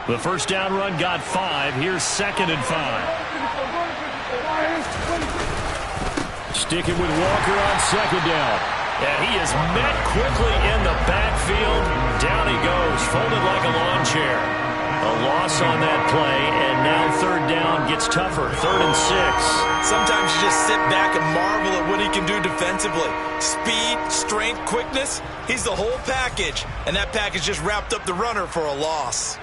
The first down run got 5. Here's 2nd and 5. Sticking with Walker on 2nd down. And he is met quickly in the backfield. Down he goes, folded like a lawn chair. A loss on that play, and now 3rd down gets tougher. 3rd and 6. Sometimes you just sit back and marvel at what he can do defensively. Speed, strength, quickness, he's the whole package. And that package just wrapped up the runner for a loss.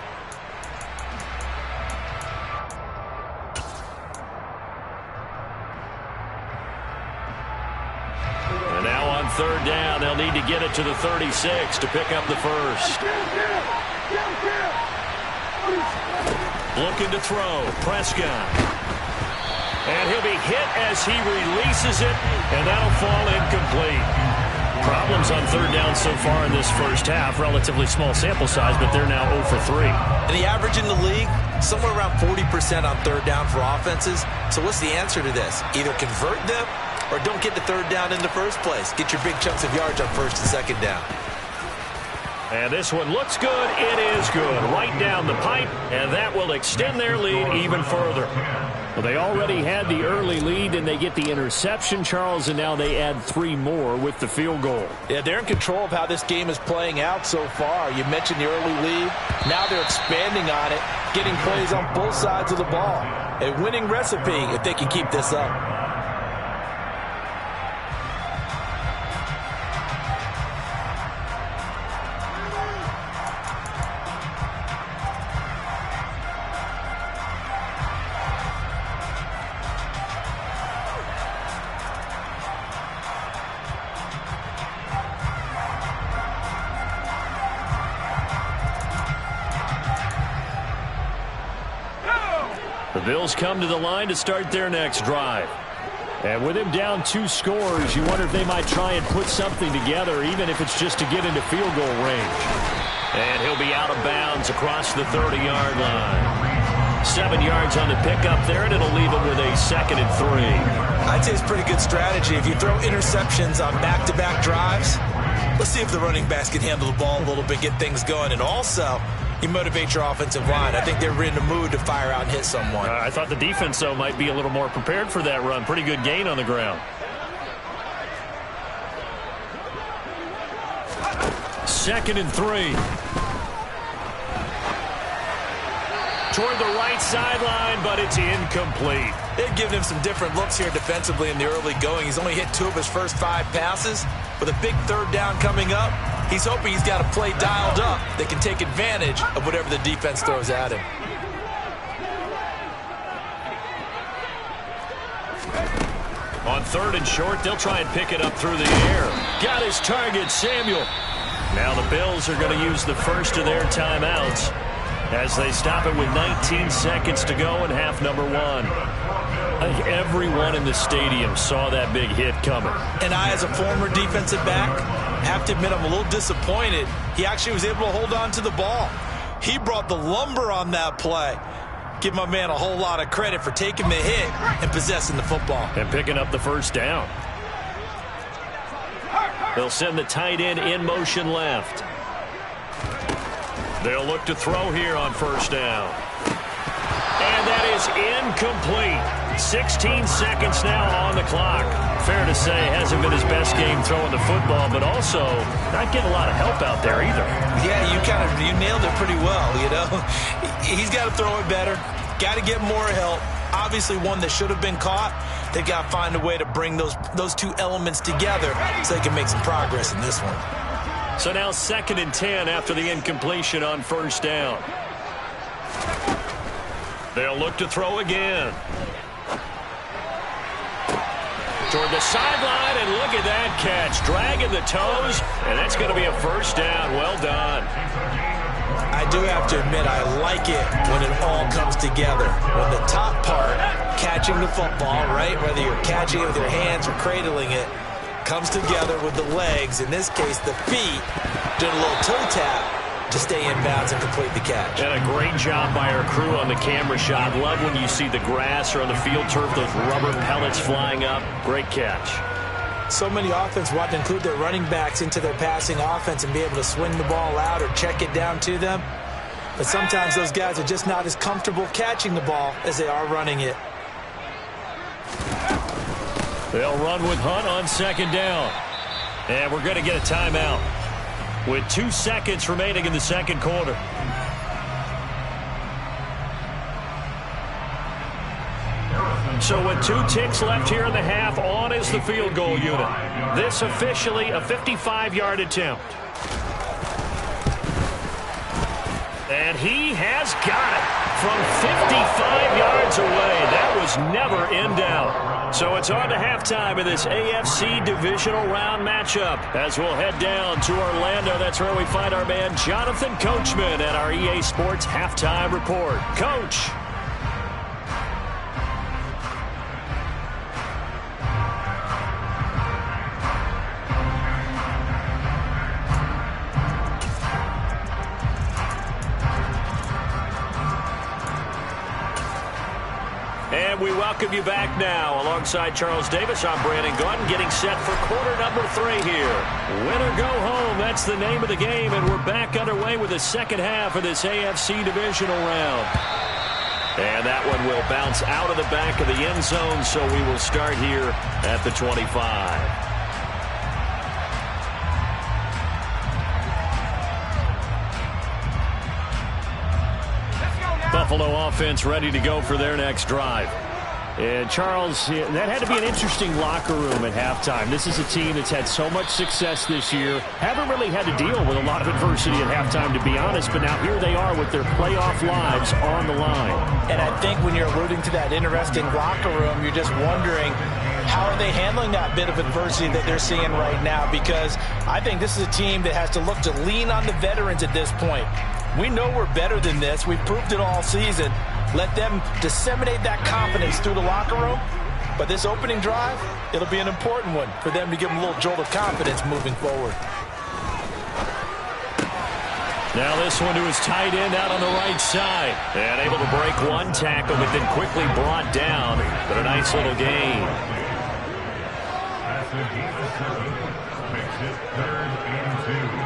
And now on 3rd down, they'll need to get it to the 36 to pick up the first. Looking to throw, Prescott. And he'll be hit as he releases it, and that'll fall incomplete. Problems on 3rd down so far in this first half. Relatively small sample size, but they're now 0 for 3. And the average in the league, somewhere around 40% on 3rd down for offenses. So what's the answer to this? Either convert them or don't get to 3rd down in the first place. Get your big chunks of yards on 1st and 2nd down. And this one looks good. It is good. Right down the pipe, and that will extend their lead even further. Well, they already had the early lead, and they get the interception, Charles, and now they add 3 more with the field goal. Yeah, they're in control of how this game is playing out so far. You mentioned the early lead. Now they're expanding on it, getting plays on both sides of the ball. A winning recipe if they can keep this up. The Bills come to the line to start their next drive. And with him down 2 scores, you wonder if they might try and put something together, even if it's just to get into field goal range. And he'll be out of bounds across the 30-yard line. 7 yards on the pickup there, and it'll leave him with a 2nd and 3. I'd say it's pretty good strategy. If you throw interceptions on back-to-back drives, let's see if the running backs can handle the ball a little bit, get things going. And also, you motivate your offensive line. I think they're in the mood to fire out and hit someone. I thought the defense, though, might be a little more prepared for that run. Pretty good gain on the ground. 2nd and 3. Toward the right sideline, but it's incomplete. They've given him some different looks here defensively in the early going. He's only hit 2 of his first 5 passes. With a big 3rd down coming up, he's hoping he's got a play dialed up that can take advantage of whatever the defense throws at him. On 3rd and short, they'll try and pick it up through the air. Got his target, Samuel. Now the Bills are going to use the first of their timeouts as they stop it with 19 seconds to go in half number 1. I think everyone in the stadium saw that big hit coming. And I, as a former defensive back, have to admit I'm a little disappointed. He actually was able to hold on to the ball. He brought the lumber on that play. Give my man a whole lot of credit for taking the hit and possessing the football. And picking up the first down. They'll send the tight end in motion left. They'll look to throw here on 1st down. And that is incomplete. 16 seconds now on the clock. Fair to say, hasn't been his best game throwing the football, but also not getting a lot of help out there either. Yeah, you nailed it pretty well, you know. He's got to throw it better. Got to get more help. Obviously one that should have been caught. They've got to find a way to bring those 2 elements together so they can make some progress in this one. So now 2nd and 10 after the incompletion on 1st down. They'll look to throw again. Toward the sideline, and look at that catch. Dragging the toes, and that's going to be a 1st down. Well done. I do have to admit, I like it when it all comes together. When the top part, catching the football, right, whether you're catching it with your hands or cradling it, comes together with the legs, in this case the feet, doing a little toe tap to stay in bounds and complete the catch. And a great job by our crew on the camera shot. Love when you see the grass or on the field turf, those rubber pellets flying up. Great catch. So many offenses want to include their running backs into their passing offense and be able to swing the ball out or check it down to them. But sometimes those guys are just not as comfortable catching the ball as they are running it. They'll run with Hunt on second down. And we're going to get a timeout with 2 seconds remaining in the second quarter. So with 2 ticks left here in the half, on is the field goal unit. This officially a 55-yard attempt. And he has got it from 55 yards away. That was never in doubt. So it's on to halftime in this AFC divisional round matchup. As we'll head down to Orlando, that's where we find our man Jonathan Coachman at our EA Sports Halftime Report. Coach. And we welcome you back now. Alongside Charles Davis, I'm Brandon Gunn, getting set for quarter number 3 here. Win or go home, that's the name of the game, and we're back underway with the second half of this AFC divisional round. And that one will bounce out of the back of the end zone, so we will start here at the 25. Buffalo offense ready to go for their next drive. And Charles, that had to be an interesting locker room at halftime. This is a team that's had so much success this year. Haven't really had to deal with a lot of adversity at halftime, to be honest. But now here they are with their playoff lives on the line. And I think when you're alluding to that interesting locker room, you're just wondering, how are they handling that bit of adversity that they're seeing right now? Because I think this is a team that has to look to lean on the veterans at this point. We know we're better than this. We've proved it all season. Let them disseminate that confidence through the locker room. But this opening drive, it'll be an important one for them to give them a little jolt of confidence moving forward. Now this one to his tight end out on the right side. And able to break one tackle, but then quickly brought down. But a nice little gain. Makes it 3rd and 2.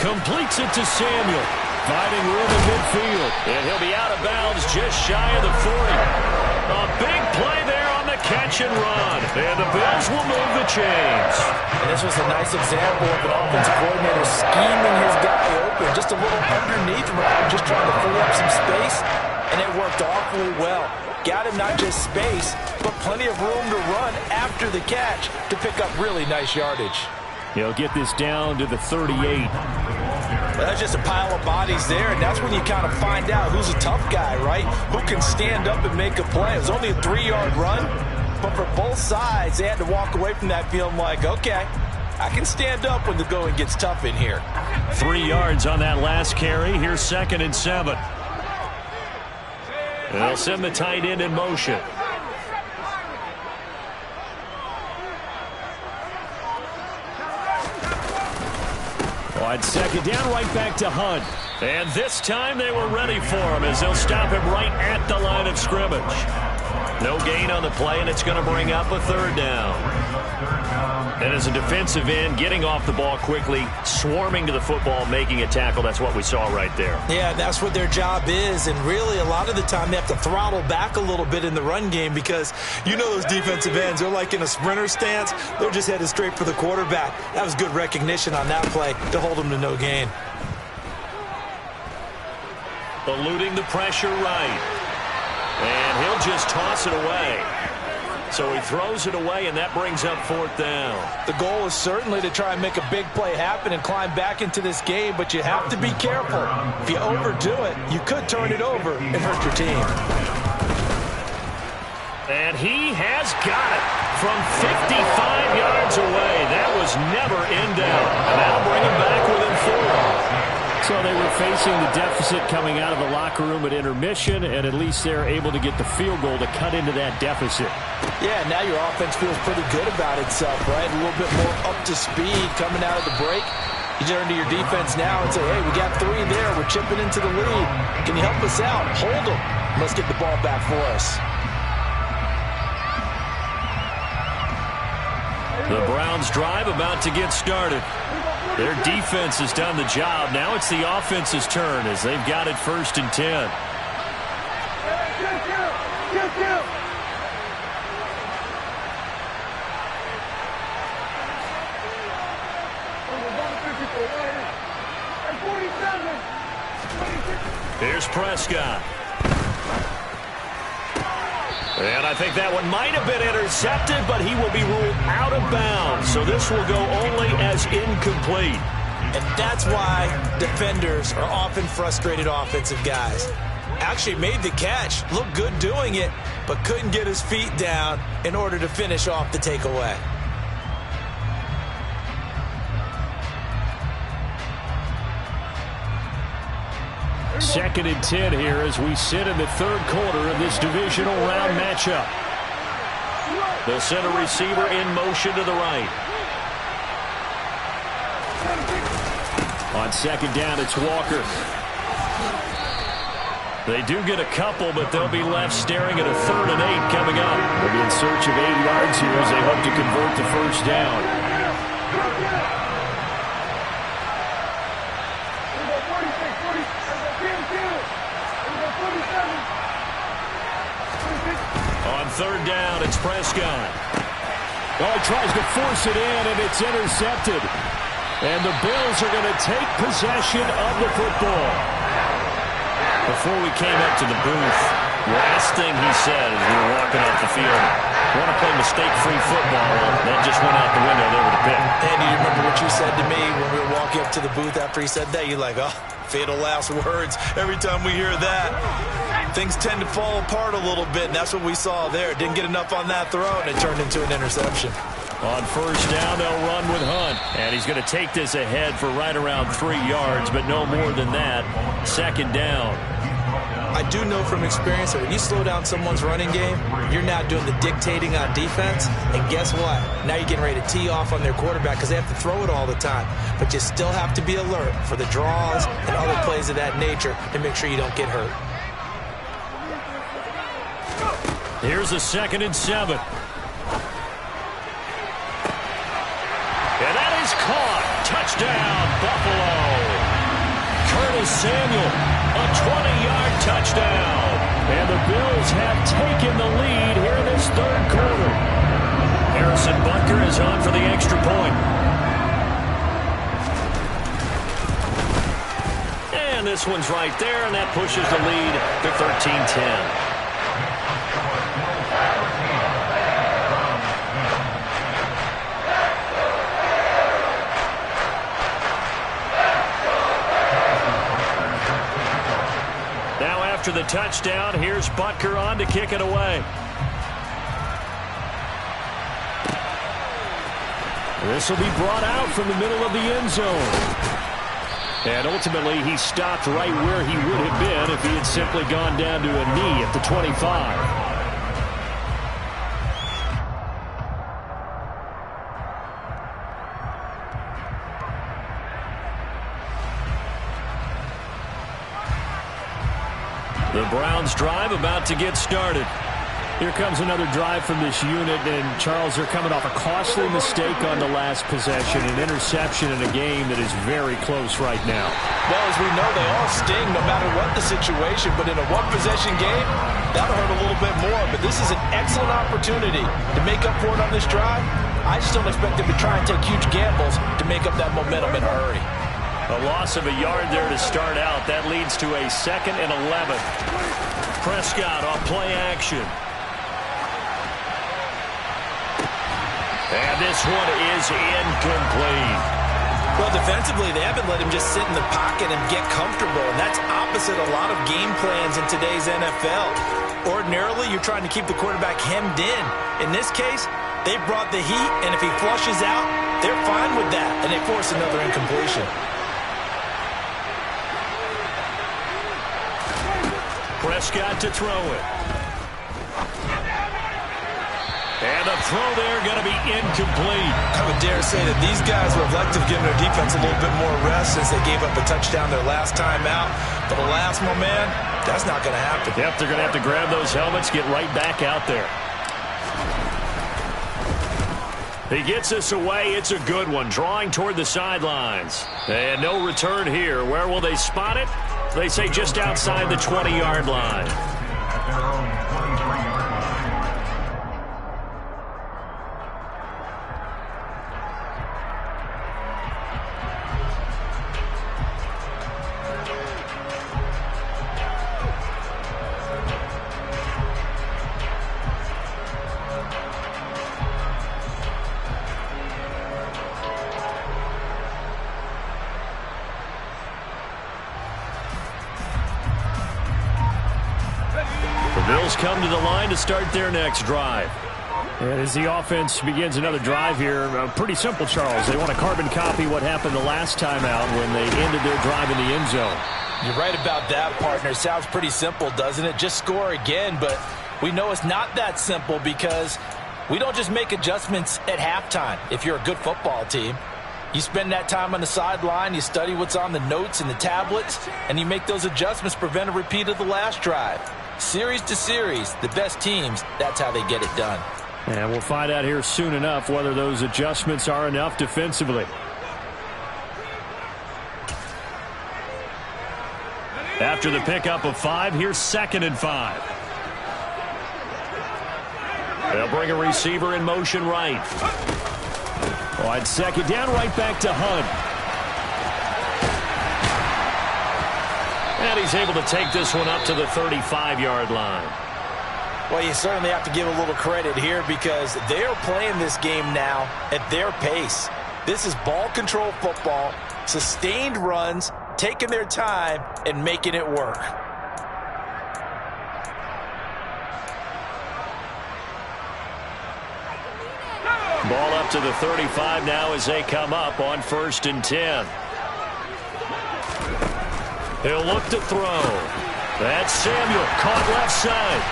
Completes it to Samuel. Finding room in midfield. And he'll be out of bounds just shy of the 40. A big play there on the catch and run. And the Bills will move the chains. And this was a nice example of an offensive coordinator scheming his guy open. Just a little underneath route, just trying to free up some space. And it worked awfully well. Got him not just space, but plenty of room to run after the catch to pick up really nice yardage. He'll get this down to the 38. That's just a pile of bodies there, and that's when you kind of find out who's a tough guy, right? Who can stand up and make a play. It was only a 3-yard run, but for both sides, they had to walk away from that feeling like, okay, I can stand up when the going gets tough in here. 3 yards on that last carry. Here's 2nd and 7. And they'll send the tight end in motion. On 2nd down, right back to Hunt. And this time they were ready for him as they'll stop him right at the line of scrimmage. No gain on the play, and it's going to bring up a 3rd down. And as a defensive end, getting off the ball quickly, swarming to the football, making a tackle, that's what we saw right there. Yeah, that's what their job is, and really a lot of the time they have to throttle back a little bit in the run game because you know those defensive ends, they're like in a sprinter stance. They're just headed straight for the quarterback. That was good recognition on that play to hold them to no gain. Eluding the pressure right. And he'll just toss it away. So he throws it away, and that brings up 4th down. The goal is certainly to try and make a big play happen and climb back into this game, but you have to be careful. If you overdo it, you could turn it over and hurt your team. And he has got it from 55 yards away. That was never in doubt. And that'll bring him back within 4. So they were facing the deficit coming out of the locker room at intermission, and at least they're able to get the field goal to cut into that deficit. Yeah, now your offense feels pretty good about itself, right? A little bit more up to speed coming out of the break. You turn to your defense now and say, hey, we got 3 there. We're chipping into the lead. Can you help us out? Hold them. Let's get the ball back for us. The Browns drive about to get started. Their defense has done the job. Now it's the offense's turn as they've got it 1st and 10. Here's Prescott. And I think that one might have been intercepted, but he will be ruled out of bounds. So this will go only as incomplete. And that's why defenders are often frustrated offensive guys. Actually made the catch, looked good doing it, but couldn't get his feet down in order to finish off the takeaway. Second and 10 here as we sit in the 3rd quarter of this divisional round matchup. The center receiver in motion to the right. On 2nd down, it's Walker. They do get a couple, but they'll be left staring at a 3rd and 8 coming up. They'll be in search of 8 yards here as they hope to convert the 1st down. On 3rd down, it's Prescott. Oh, he tries to force it in, and it's intercepted. And the Bills are going to take possession of the football. Before we came up to the booth, last thing he said as we were walking off the field, want to play mistake-free football. Well, that just went out the window there with a pick. And you remember what you said to me when we were walking up to the booth after he said that? You're like, oh, fatal last words. Every time we hear that, things tend to fall apart a little bit, and that's what we saw there. Didn't get enough on that throw, and it turned into an interception. On 1st down, they'll run with Hunt. And he's going to take this ahead for right around 3 yards, but no more than that. 2nd down. I do know from experience that when you slow down someone's running game, you're now doing the dictating on defense. And guess what? Now you're getting ready to tee off on their quarterback because they have to throw it all the time. But you still have to be alert for the draws and other plays of that nature to make sure you don't get hurt. Here's a 2nd and 7. And that is caught. Touchdown, Buffalo. Curtis Samuel, a 20-yard touchdown. And the Bills have taken the lead here in this 3rd quarter. Harrison Butker is on for the extra point. And this one's right there, and that pushes the lead to 13-10. After the touchdown, here's Butker on to kick it away. This will be brought out from the middle of the end zone. And ultimately, he stopped right where he would have been if he had simply gone down to a knee at the 25. The Browns drive about to get started. Here comes another drive from this unit, and Charles, they're coming off a costly mistake on the last possession, an interception in a game that is very close right now. Well, as we know, they all sting no matter what the situation, but in a one-possession game, that'll hurt a little bit more. But this is an excellent opportunity to make up for it on this drive. I just don't expect them to try and take huge gambles to make up that momentum in a hurry. A loss of a yard there to start out. That leads to a 2nd and 11. Prescott off play action. And this one is incomplete. Well, defensively, they haven't let him just sit in the pocket and get comfortable, and that's opposite a lot of game plans in today's NFL. Ordinarily, you're trying to keep the quarterback hemmed in. In this case, they brought the heat, and if he flushes out, they're fine with that, and they force another incompletion. Prescott to throw it. And the throw there going to be incomplete. I would dare say that these guys would have liked to have given their defense a little bit more rest since they gave up a touchdown their last time out. But alas, my man, that's not going to happen. Yep, they're going to have to grab those helmets, get right back out there. He gets this away. It's a good one, drawing toward the sidelines. And no return here. Where will they spot it? They say just outside the 20-yard line. At their own 23-yard line. Bills come to the line to start their next drive. And as the offense begins another drive here, pretty simple, Charles. They want to carbon copy what happened the last time out when they ended their drive in the end zone. You're right about that, partner. Sounds pretty simple, doesn't it? Just score again, but we know it's not that simple because we don't just make adjustments at halftime if you're a good football team. You spend that time on the sideline, you study what's on the notes and the tablets, and you make those adjustments to prevent a repeat of the last drive. Series to series, the best teams, that's how they get it done. And we'll find out here soon enough whether those adjustments are enough defensively. After the pickup of 5, here's 2nd and 5. They'll bring a receiver in motion right. Wide 2nd down, right back to Hunt. And he's able to take this one up to the 35-yard line. Well, you certainly have to give a little credit here because they're playing this game now at their pace. This is ball control football, sustained runs, taking their time, and making it work. Ball up to the 35 now as they come up on 1st and 10. He'll look to throw. That's Samuel, caught left side.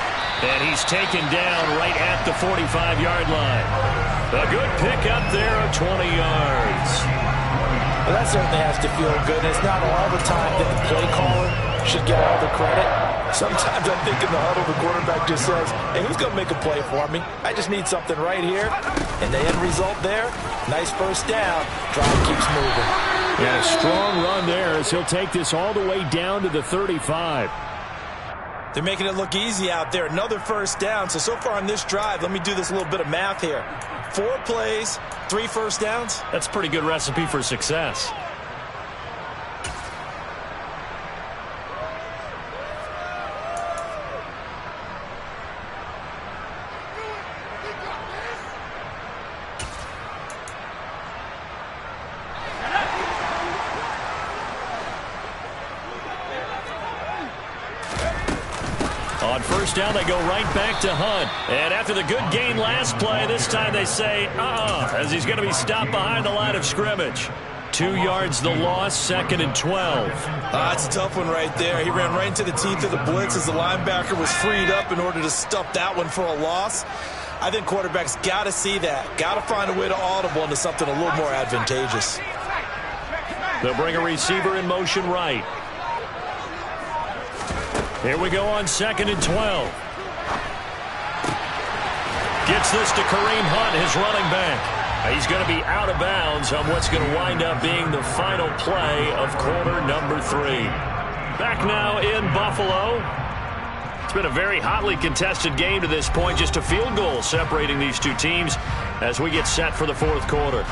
And he's taken down right at the 45-yard line. A good pickup there of 20 yards. Well, that certainly has to feel good. It's not all the time that the play caller should get all the credit. Sometimes I think in the huddle, the quarterback just says, hey, who's going to make a play for me? I just need something right here. And the end result there, nice first down. Drive keeps moving. Yeah, a strong run there as he'll take this all the way down to the 35. They're making it look easy out there. Another first down. So far on this drive, let me do this little bit of math here. 4 plays, 3 first downs. That's a pretty good recipe for success. On 1st down, they go right back to Hunt. And after the good gain last play, this time they say, as he's going to be stopped behind the line of scrimmage. 2 yards the loss, 2nd and 12. That's a tough one right there. He ran right into the teeth of the blitz as the linebacker was freed up in order to stuff that one for a loss. I think quarterbacks got to see that. Got to find a way to audible into something a little more advantageous. They'll bring a receiver in motion right. Here we go on 2nd and 12. Gets this to Kareem Hunt, his running back. He's going to be out of bounds on what's going to wind up being the final play of quarter number 3. Back now in Buffalo. It's been a very hotly contested game to this point. Just a field goal separating these two teams as we get set for the 4th quarter.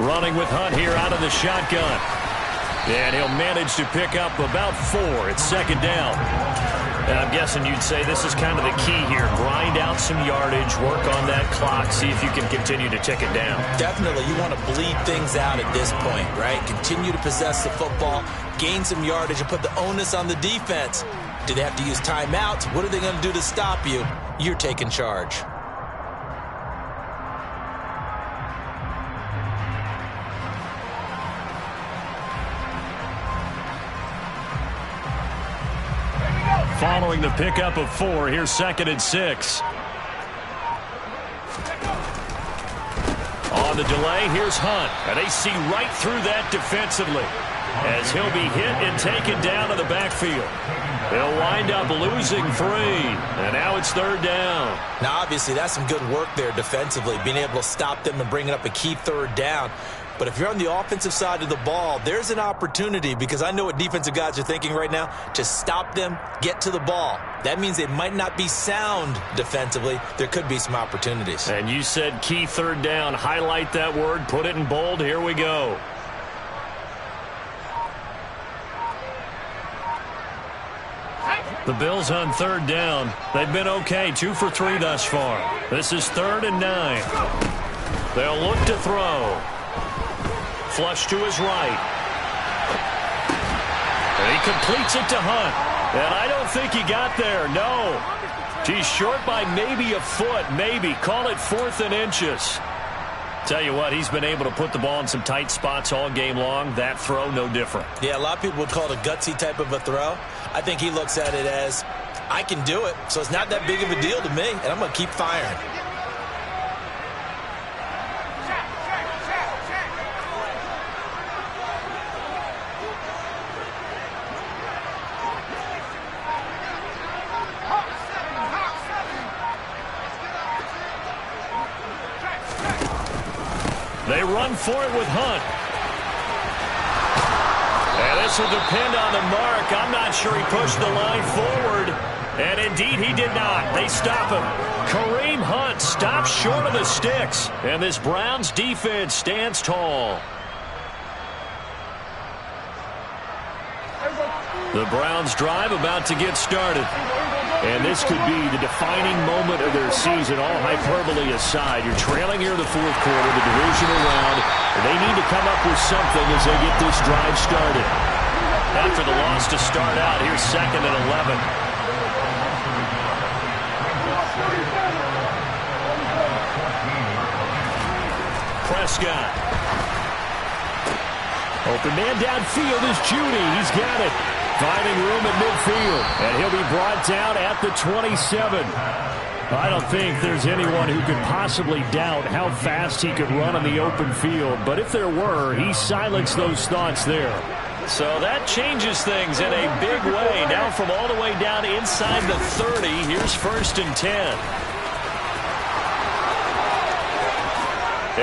Running with Hunt here out of the shotgun. And he'll manage to pick up about 4. It's 2nd down. And I'm guessing you'd say this is kind of the key here. Grind out some yardage, work on that clock, see if you can continue to tick it down. Definitely. You want to bleed things out at this point, right? Continue to possess the football, gain some yardage, and put the onus on the defense. Do they have to use timeouts? What are they going to do to stop you? You're taking charge. Following the pickup of 4, here's 2nd and 6. On the delay, here's Hunt. And they see right through that defensively as he'll be hit and taken down to the backfield. They'll wind up losing 3, and now it's 3rd down. Now, obviously, that's some good work there defensively, being able to stop them and bringing up a key 3rd down. But if you're on the offensive side of the ball, there's an opportunity, because I know what defensive guys are thinking right now, to stop them, get to the ball. That means they might not be sound defensively. There could be some opportunities. And you said key 3rd down. Highlight that word, put it in bold. Here we go. The Bills on 3rd down. They've been okay, 2 for 3 thus far. This is 3rd and 9. They'll look to throw. Flush to his right. And he completes it to Hunt. And I don't think he got there, no. He's short by maybe a foot, maybe. Call it 4th and inches. Tell you what, he's been able to put the ball in some tight spots all game long. That throw, no different. Yeah, a lot of people would call it a gutsy type of a throw. I think he looks at it as, I can do it, so it's not that big of a deal to me, and I'm going to keep firing. They run for it with Hunt. And this will depend on the mark. I'm not sure he pushed the line forward. And indeed, he did not. They stop him. Kareem Hunt stops short of the sticks. And this Browns defense stands tall. The Browns drive about to get started. And this could be the defining moment of their season, all hyperbole aside. You're trailing here in the 4th quarter, the divisional round. And they need to come up with something as they get this drive started. After the loss to start out, here's 2nd and 11. Prescott. Open man downfield is Judy. He's got it. Finding room at midfield. And he'll be brought down at the 27. I don't think there's anyone who could possibly doubt how fast he could run on the open field. But if there were, he silenced those thoughts there. So that changes things in a big way. Now from all the way down inside the 30, here's 1st and 10.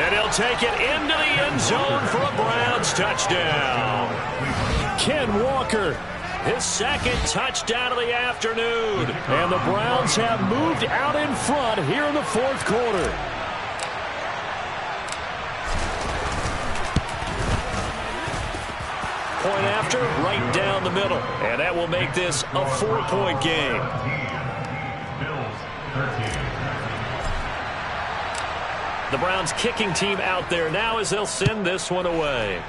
And he'll take it into the end zone for a Browns touchdown. Ken Walker, his 2nd touchdown of the afternoon. And the Browns have moved out in front here in the 4th quarter. Point after, right down the middle. And that will make this a 4-point game. The Browns kicking team out there now as they'll send this one away.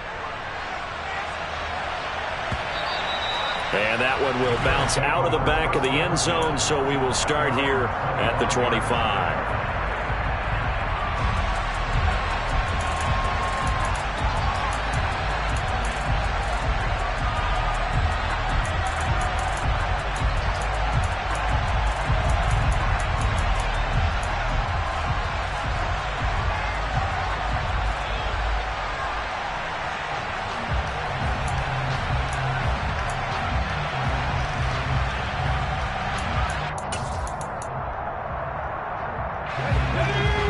And that one will bounce out of the back of the end zone, so we will start here at the 25.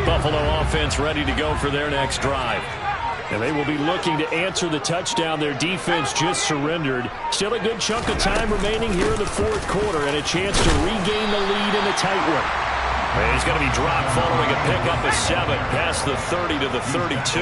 Buffalo offense ready to go for their next drive. And they will be looking to answer the touchdown their defense just surrendered. Still a good chunk of time remaining here in the 4th quarter and a chance to regain the lead in a tight one. And he's going to be dropped following a pickup of 7 past the 30 to the 32.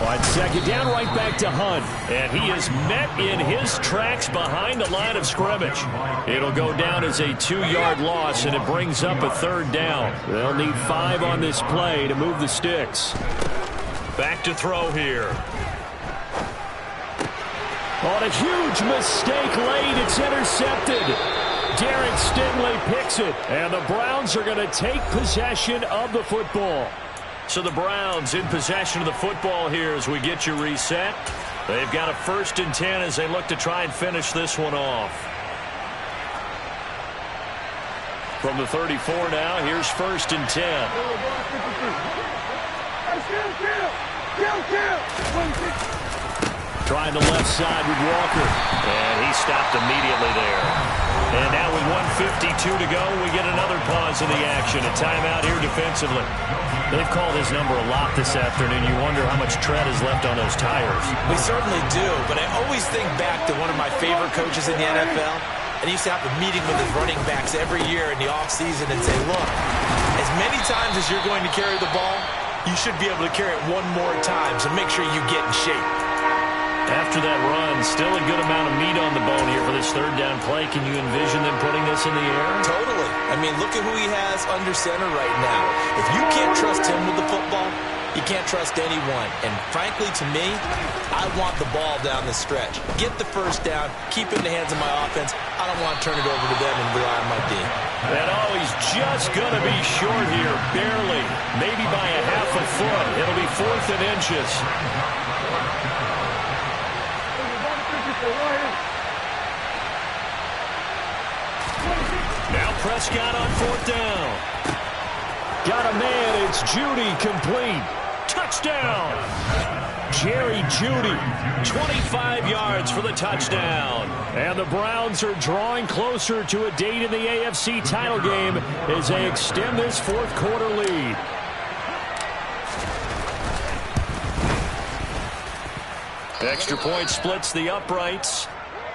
On 2nd down, right back to Hunt. And he is met in his tracks behind the line of scrimmage. It'll go down as a 2-yard loss, and it brings up a 3rd down. They'll need 5 on this play to move the sticks. Back to throw here. On a huge mistake late, it's intercepted. Darren Stingley picks it, and the Browns are going to take possession of the football. So the Browns in possession of the football here as we get you reset. They've got a 1st and 10 as they look to try and finish this one off. From the 34 now, here's 1st and 10. Trying the left side with Walker. And he stopped immediately there. And now with 1:52 to go, we get another pause in the action. A timeout here defensively. They've called his number a lot this afternoon. You wonder how much tread is left on those tires. We certainly do, but I always think back to one of my favorite coaches in the NFL. And he used to have a meeting with his running backs every year in the offseason and say, look, as many times as you're going to carry the ball, you should be able to carry it one more time, so make sure you get in shape. After that run, still a good amount of meat on the bone here for this 3rd down play. Can you envision them putting this in the air? Totally. I mean, look at who he has under center right now. If you can't trust him with the football, you can't trust anyone. And frankly, to me, I want the ball down the stretch. Get the 1st down, keep it in the hands of my offense. I don't want to turn it over to them and rely on my team. And he's just going to be short here, barely. Maybe by a half a foot. It'll be 4th and inches. Now Prescott on 4th down. Got a man, it's Judy, complete. Touchdown! Jerry Judy, 25 yards for the touchdown. And the Browns are drawing closer to a date in the AFC title game as they extend this 4th quarter lead. Extra point splits the uprights,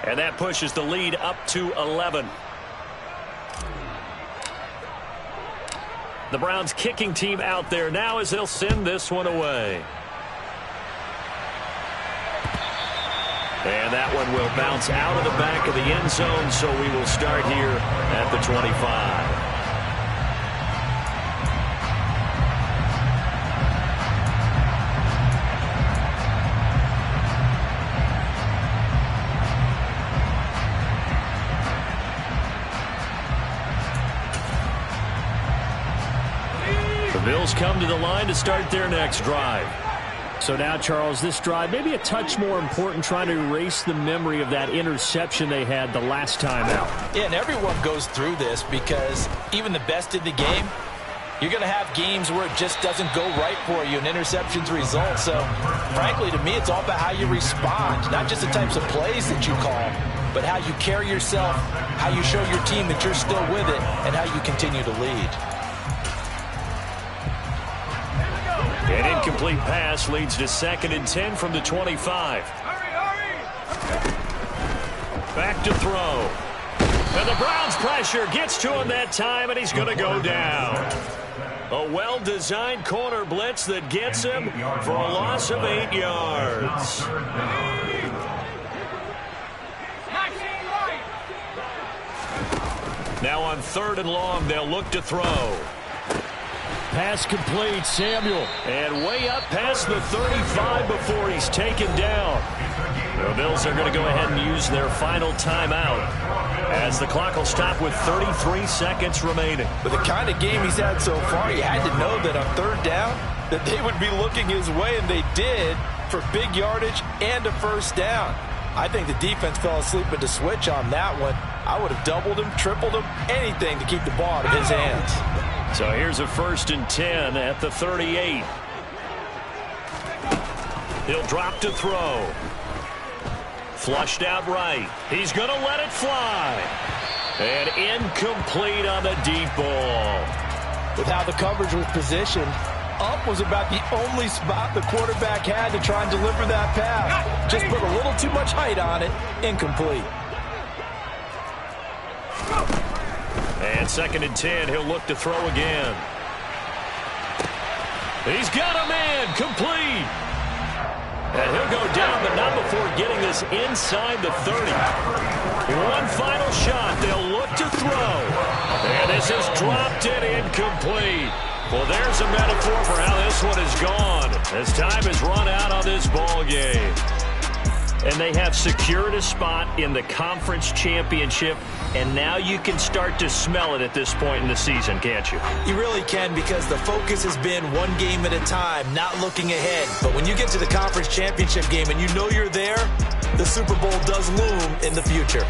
and that pushes the lead up to 11. The Browns kicking team out there now as they'll send this one away. And that one will bounce out of the back of the end zone, so we will start here at the 25. The Bills come to the line to start their next drive. So now, Charles, this drive maybe a touch more important, trying to erase the memory of that interception they had the last time out. Yeah, and everyone goes through this because even the best in the game, you're going to have games where it just doesn't go right for you and interceptions result. So, frankly, to me, it's all about how you respond, not just the types of plays that you call, but how you carry yourself, how you show your team that you're still with it, and how you continue to lead. An incomplete pass leads to 2nd and 10 from the 25. Back to throw. And the Browns pressure gets to him that time, and he's going to go down. A well-designed corner blitz that gets him for a loss of 8 yards. Now on 3rd and long, they'll look to throw. Pass complete, Samuel. And way up past the 35 before he's taken down. The Bills are going to go ahead and use their final timeout as the clock will stop with 33 seconds remaining. With the kind of game he's had so far, you had to know that on 3rd down that they would be looking his way, and they did, for big yardage and a 1st down. I think the defense fell asleep at the switch on that one. I would have doubled him, tripled him, anything to keep the ball out of his hands. So here's a 1st and 10 at the 38. He'll drop to throw. Flushed out right. He's going to let it fly. And incomplete on the deep ball. With how the coverage was positioned, up was about the only spot the quarterback had to try and deliver that pass. Just put a little too much height on it. Incomplete. And 2nd and 10, he'll look to throw again. He's got a man, complete. And he'll go down, but not before getting this inside the 30. One final shot, they'll look to throw. And this is dropped and incomplete. Well, there's a metaphor for how this one is gone, as time has run out on this ball game. And they have secured a spot in the conference championship, and now you can start to smell it at this point in the season, can't you? You really can, because the focus has been one game at a time, not looking ahead. But when you get to the conference championship game and you know you're there, the Super Bowl does loom in the future.